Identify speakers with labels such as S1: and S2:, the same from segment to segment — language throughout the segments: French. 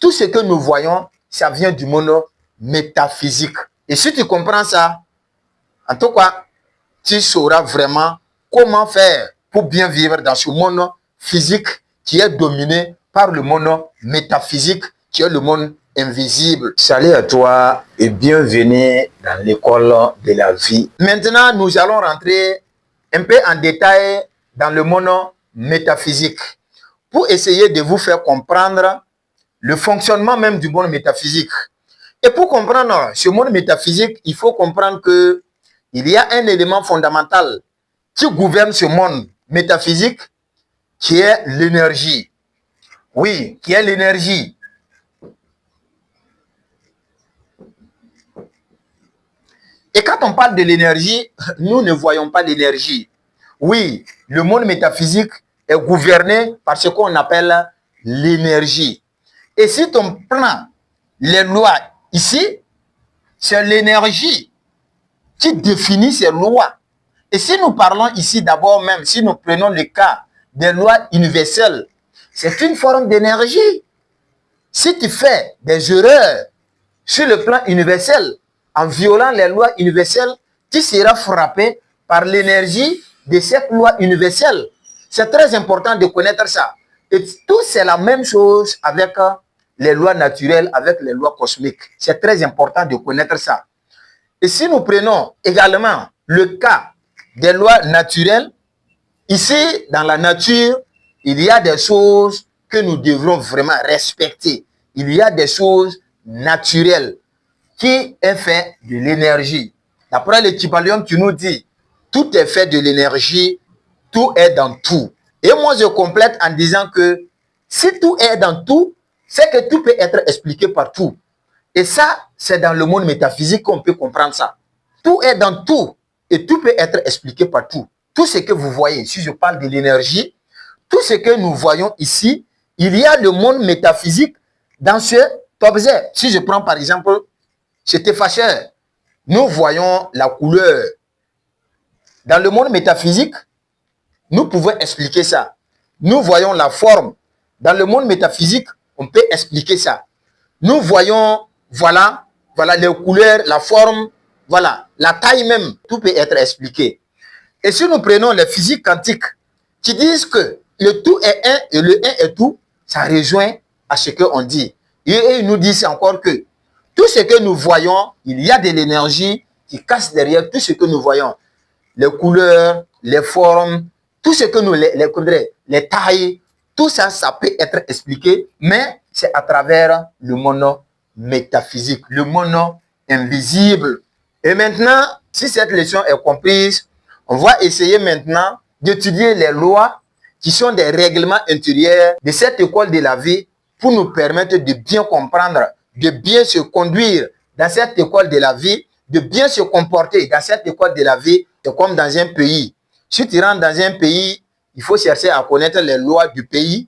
S1: tout ce que nous voyons, ça vient du monde métaphysique. Et si tu comprends ça, en tout cas, tu sauras vraiment comment faire pour bien vivre dans ce monde physique qui est dominé par le monde métaphysique, qui est le monde invisible. Salut à toi et bienvenue dans l'école de la vie. Maintenant, nous allons rentrer un peu en détail dans le monde métaphysique pour essayer de vous faire comprendre le fonctionnement même du monde métaphysique. Et pour comprendre ce monde métaphysique, il faut comprendre que il y a un élément fondamental qui gouverne ce monde métaphysique qui est l'énergie. Oui, qui est l'énergie. Et quand on parle de l'énergie, nous ne voyons pas l'énergie. Oui, le monde métaphysique est gouverné par ce qu'on appelle l'énergie. Et si on prend les lois ici, c'est l'énergie qui définit ces lois. Et si nous parlons ici d'abord même, si nous prenons le cas des lois universelles, c'est une forme d'énergie. Si tu fais des erreurs sur le plan universel, en violant les lois universelles, tu seras frappé par l'énergie de cette loi universelle. C'est très important de connaître ça. Et tout, c'est la même chose avec les lois naturelles, avec les lois cosmiques. C'est très important de connaître ça. Et si nous prenons également le cas des lois naturelles, ici, dans la nature, il y a des choses que nous devrons vraiment respecter. Il y a des choses naturelles qui est fait de l'énergie. D'après le Kybalion, tu nous dis, tout est fait de l'énergie, tout est dans tout. Et moi, je complète en disant que si tout est dans tout, c'est que tout peut être expliqué par tout. Et ça, c'est dans le monde métaphysique qu'on peut comprendre ça. Tout est dans tout et tout peut être expliqué par tout. Tout ce que vous voyez, si je parle de l'énergie, tout ce que nous voyons ici, il y a le monde métaphysique dans cet objet. Si je prends par exemple cet effaceur, nous voyons la couleur. Dans le monde métaphysique, nous pouvons expliquer ça. Nous voyons la forme. Dans le monde métaphysique, on peut expliquer ça. Nous voyons, voilà les couleurs, la forme, voilà, la taille même, tout peut être expliqué. Et si nous prenons les physiques quantiques qui disent que le tout est un et le un est tout, ça rejoint à ce qu'on dit. Et ils nous disent encore que tout ce que nous voyons, il y a de l'énergie qui casse derrière tout ce que nous voyons. Les couleurs, les formes, tout ce que nous, les tailles, tout ça, ça peut être expliqué, mais c'est à travers le monde métaphysique, le monde invisible. Et maintenant, si cette leçon est comprise, on va essayer maintenant d'étudier les lois qui sont des règlements intérieurs de cette école de la vie pour nous permettre de bien comprendre, de bien se conduire dans cette école de la vie, de bien se comporter dans cette école de la vie. C'est comme dans un pays. Si tu rentres dans un pays, il faut chercher à connaître les lois du pays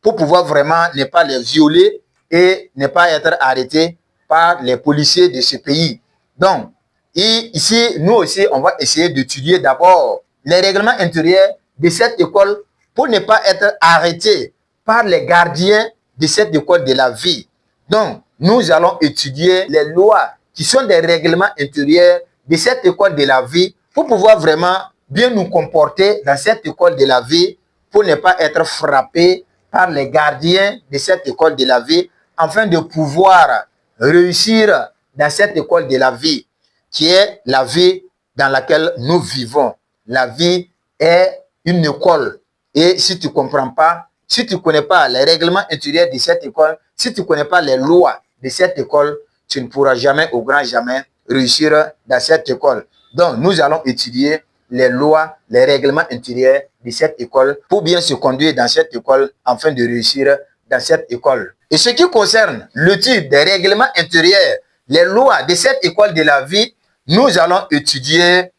S1: pour pouvoir vraiment ne pas les violer et ne pas être arrêté par les policiers de ce pays. Donc, ici, nous aussi, on va essayer d'étudier d'abord les règlements intérieurs de cette école pour ne pas être arrêté par les gardiens de cette école de la vie. Donc, nous allons étudier les lois qui sont des règlements intérieurs de cette école de la vie pour pouvoir vraiment bien nous comporter dans cette école de la vie pour ne pas être frappé par les gardiens de cette école de la vie afin de pouvoir réussir dans cette école de la vie qui est la vie dans laquelle nous vivons. La vie est une école et si tu ne comprends pas, si tu ne connais pas les règlements intérieurs de cette école, si tu ne connais pas les lois de cette école, tu ne pourras jamais, au grand jamais, réussir dans cette école. Donc, nous allons étudier les lois, les règlements intérieurs de cette école pour bien se conduire dans cette école afin de réussir dans cette école. Et ce qui concerne l'étude des règlements intérieurs, les lois de cette école de la vie, nous allons étudier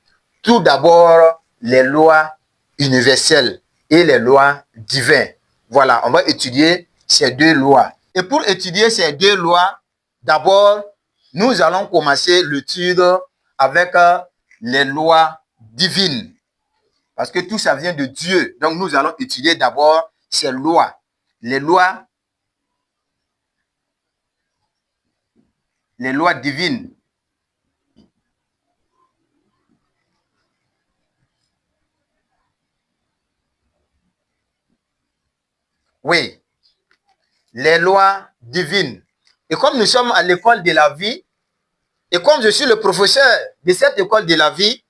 S1: tout d'abord les lois universelles et les lois divines. Voilà, on va étudier ces deux lois. Et pour étudier ces deux lois, d'abord, nous allons commencer l'étude avec les lois divines. Parce que tout ça vient de Dieu. Donc, nous allons étudier d'abord ces lois. Les lois les lois divines. Oui, les lois divines. Et comme nous sommes à l'école de la vie, et comme je suis le professeur de cette école de la vie,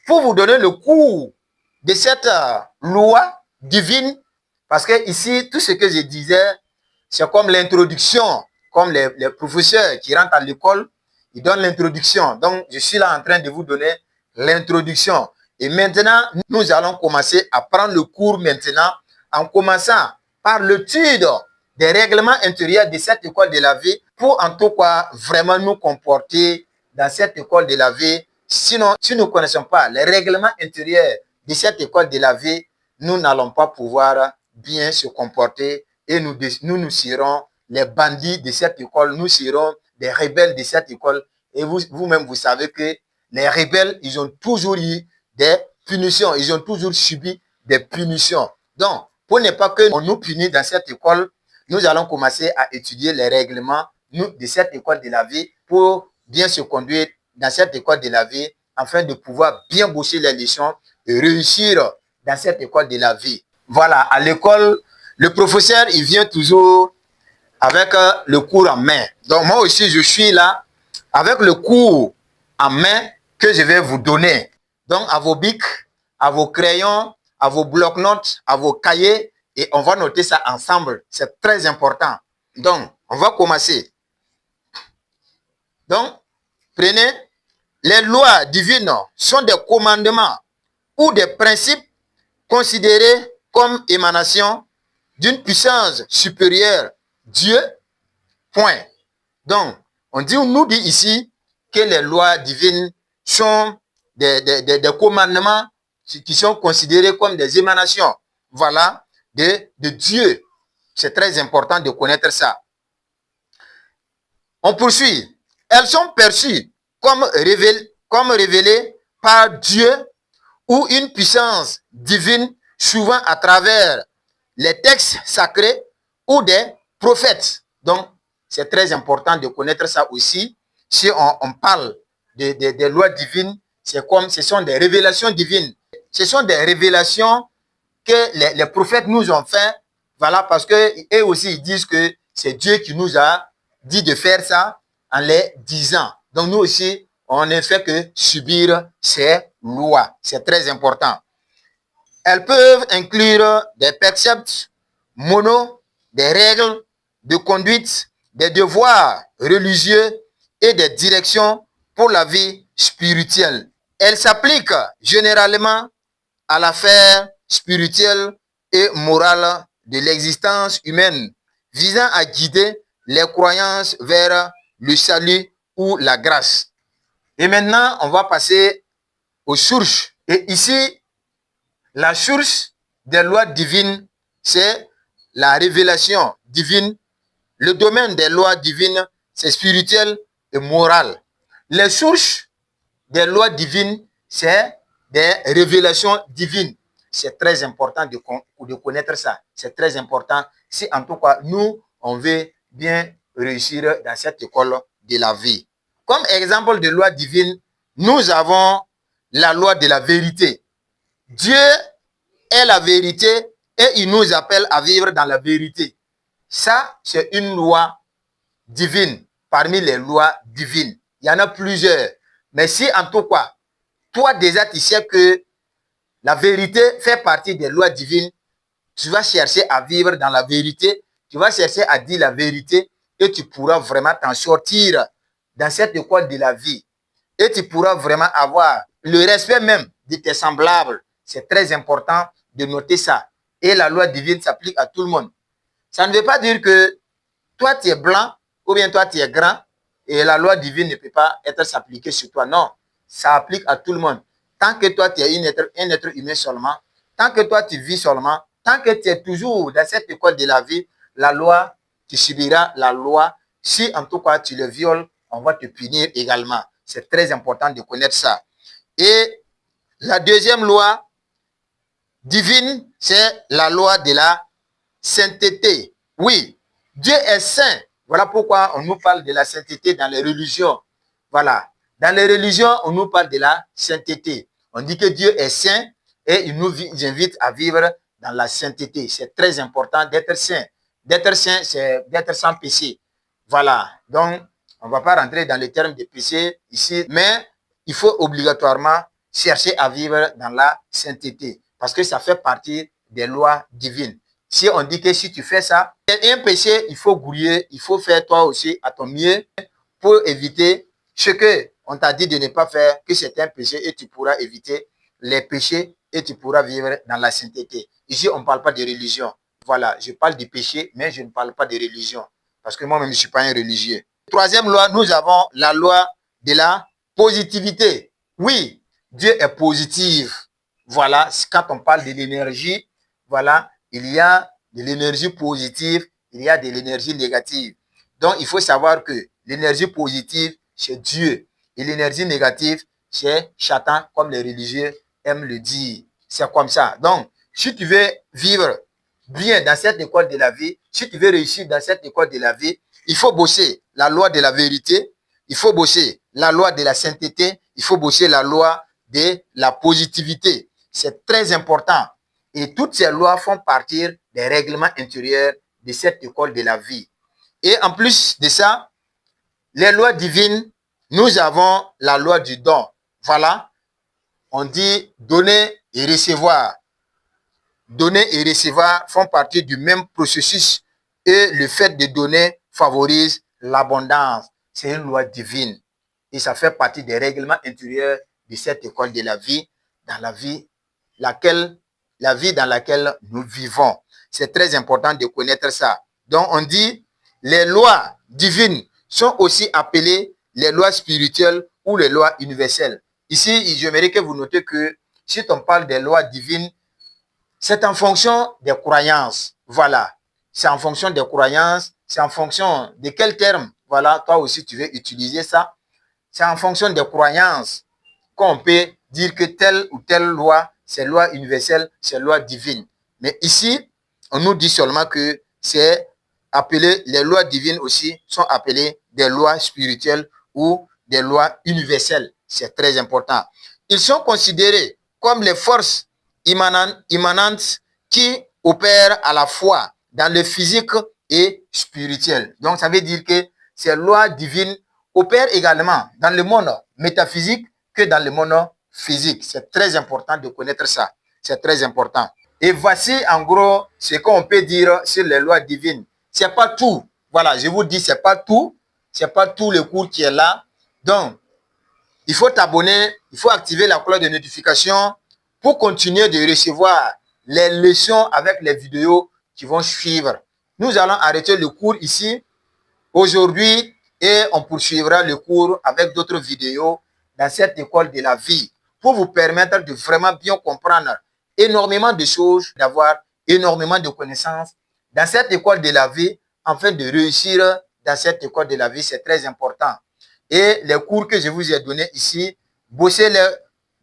S1: pour vous donner le cours de cette loi divine, parce que ici, tout ce que je disais, c'est comme l'introduction, comme les professeurs qui rentrent à l'école, ils donnent l'introduction. Donc, je suis là en train de vous donner l'introduction. Et maintenant, nous allons commencer à prendre le cours maintenant, en commençant par l'étude des règlements intérieurs de cette école de la vie, pour en tout cas vraiment nous comporter dans cette école de la vie. Sinon, si nous ne connaissons pas les règlements intérieurs de cette école de la vie, nous n'allons pas pouvoir bien se comporter et nous serons les bandits de cette école, nous serons des rebelles de cette école. Et vous-même, vous savez que les rebelles, ils ont toujours eu des punitions, ils ont toujours subi des punitions. Donc, pour ne pas qu'on nous punisse dans cette école, nous allons commencer à étudier les règlements de cette école de la vie pour bien se conduire dans cette école de la vie afin de pouvoir bien bosser les leçons et réussir dans cette école de la vie. Voilà, à l'école, le professeur, il vient toujours avec le cours en main. Donc, moi aussi, je suis là avec le cours en main que je vais vous donner. Donc, à vos bics, à vos crayons, à vos blocs-notes, à vos cahiers, et on va noter ça ensemble. C'est très important. Donc, on va commencer. Donc, prenez, les lois divines sont des commandements ou des principes considérés comme émanation d'une puissance supérieure, Dieu, point. Donc, nous dit ici que les lois divines sont des commandements qui sont considérés comme des émanations, voilà, de Dieu. C'est très important de connaître ça. On poursuit. Elles sont perçues comme révélées par Dieu ou une puissance divine, souvent à travers les textes sacrés ou des prophètes. Donc, c'est très important de connaître ça aussi. Si on parle des lois divines, c'est comme ce sont des révélations divines. Ce sont des révélations que les prophètes nous ont fait. Voilà, parce qu'eux aussi, ils disent que c'est Dieu qui nous a dit de faire ça en les disant. Donc, nous aussi, on ne fait que subir ces lois. C'est très important. Elles peuvent inclure des préceptes moraux, des règles de conduite, des devoirs religieux et des directions pour la vie spirituelle. Elles s'appliquent généralement à l'affaire spirituelle et morale de l'existence humaine, visant à guider les croyances vers le salut ou la grâce. Et maintenant, on va passer aux sources. Et ici, la source des lois divines, c'est la révélation divine. Le domaine des lois divines, c'est spirituel et moral. Les sources des lois divines, c'est des révélations divines. C'est très important de connaître ça. C'est très important si en tout cas, nous, on veut bien réussir dans cette école de la vie. Comme exemple de loi divine, nous avons la loi de la vérité. Dieu est la vérité et il nous appelle à vivre dans la vérité. Ça, c'est une loi divine parmi les lois divines. Il y en a plusieurs. Mais si en tout cas, toi déjà tu sais que la vérité fait partie des lois divines, tu vas chercher à vivre dans la vérité, tu vas chercher à dire la vérité et tu pourras vraiment t'en sortir dans cette école de la vie. Et tu pourras vraiment avoir le respect même de tes semblables. C'est très important de noter ça. Et la loi divine s'applique à tout le monde. Ça ne veut pas dire que toi tu es blanc ou bien toi tu es grand et la loi divine ne peut pas être s'appliquer sur toi. Non, ça applique à tout le monde. Tant que toi tu es un être humain seulement, tant que toi tu vis seulement, tant que tu es toujours dans cette école de la vie, la loi, tu subiras la loi. Si en tout cas tu le violes, on va te punir également. C'est très important de connaître ça. Et la deuxième loi divine, c'est la loi de la sainteté. Oui, Dieu est saint. Voilà pourquoi on nous parle de la sainteté dans les religions. Voilà. Dans les religions, on nous parle de la sainteté. On dit que Dieu est saint et il nous invite à vivre dans la sainteté. C'est très important d'être saint. D'être saint, c'est d'être sans péché. Voilà. Donc, on ne va pas rentrer dans les termes de péché ici, mais il faut obligatoirement chercher à vivre dans la sainteté parce que ça fait partie des lois divines. Si on dit que si tu fais ça, c'est un péché, il faut grouiller, il faut faire toi aussi à ton mieux pour éviter ce que on t'a dit de ne pas faire, que c'est un péché et tu pourras éviter les péchés et tu pourras vivre dans la sainteté. Ici, on ne parle pas de religion. Voilà, je parle du péché, mais je ne parle pas de religion parce que moi-même, je ne suis pas un religieux. Troisième loi, nous avons la loi de la positivité. Oui, Dieu est positif. Voilà, quand on parle de l'énergie, voilà, il y a de l'énergie positive, il y a de l'énergie négative. Donc, il faut savoir que l'énergie positive, c'est Dieu. Et l'énergie négative, c'est Satan, comme les religieux aiment le dire. C'est comme ça. Donc, si tu veux vivre bien dans cette école de la vie, si tu veux réussir dans cette école de la vie, il faut bosser la loi de la vérité, il faut bosser la loi de la sainteté, il faut bosser la loi de la positivité. C'est très important. Et toutes ces lois font partir des règlements intérieurs de cette école de la vie. Et en plus de ça, les lois divines, nous avons la loi du don. Voilà, on dit donner et recevoir. Donner et recevoir font partie du même processus et le fait de donner favorise l'abondance. C'est une loi divine et ça fait partie des règlements intérieurs de cette école de la vie, dans la vie dans laquelle nous vivons. C'est très important de connaître ça. Donc on dit les lois divines sont aussi appelées les lois spirituelles ou les lois universelles. Ici, j'aimerais que vous notez que si on parle des lois divines, c'est en fonction des croyances. Voilà. C'est en fonction des croyances. C'est en fonction de quel terme, voilà, toi aussi tu veux utiliser ça. C'est en fonction des croyances qu'on peut dire que telle ou telle loi, c'est loi universelle, c'est loi divine. Mais ici, on nous dit seulement que c'est appelé, les lois divines aussi sont appelées des lois spirituelles ou des lois universelles. C'est très important. Ils sont considérés comme les forces immanentes qui opèrent à la fois dans le physique et spirituel. Donc, ça veut dire que ces lois divines opèrent également dans le monde métaphysique que dans le monde physique. C'est très important de connaître ça. C'est très important. Et voici en gros ce qu'on peut dire sur les lois divines. C'est pas tout. Voilà, je vous dis, c'est pas tout. C'est pas tout le cours qui est là. Donc, il faut t'abonner, il faut activer la cloche de notification pour continuer de recevoir les leçons avec les vidéos qui vont suivre. Nous allons arrêter le cours ici aujourd'hui et on poursuivra le cours avec d'autres vidéos dans cette école de la vie pour vous permettre de vraiment bien comprendre énormément de choses, d'avoir énormément de connaissances dans cette école de la vie afin de réussir dans cette école de la vie. C'est très important. Et les cours que je vous ai donnés ici, bossez-les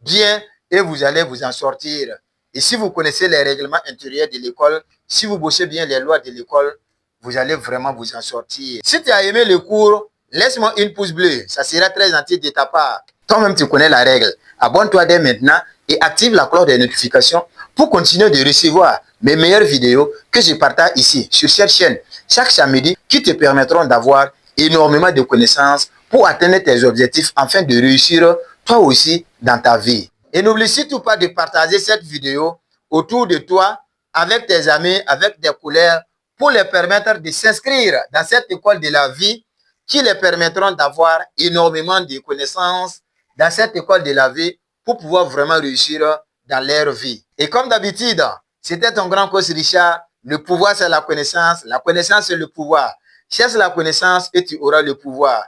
S1: bien et vous allez vous en sortir. Et si vous connaissez les règlements intérieurs de l'école, si vous bossez bien les lois de l'école, vous allez vraiment vous en sortir. Si tu as aimé le cours, laisse-moi une pouce bleu. Ça sera très gentil de ta part. Toi-même, tu connais la règle. Abonne-toi dès maintenant et active la cloche de notification pour continuer de recevoir mes meilleures vidéos que je partage ici sur cette chaîne chaque samedi qui te permettront d'avoir énormément de connaissances pour atteindre tes objectifs afin de réussir toi aussi dans ta vie. Et n'oublie surtout pas de partager cette vidéo autour de toi avec tes amis, avec tes collègues pour les permettre de s'inscrire dans cette école de la vie qui les permettront d'avoir énormément de connaissances dans cette école de la vie pour pouvoir vraiment réussir dans leur vie. Et comme d'habitude, c'était ton grand coach Richard. Le pouvoir, c'est la connaissance c'est le pouvoir. Cherche la connaissance et tu auras le pouvoir.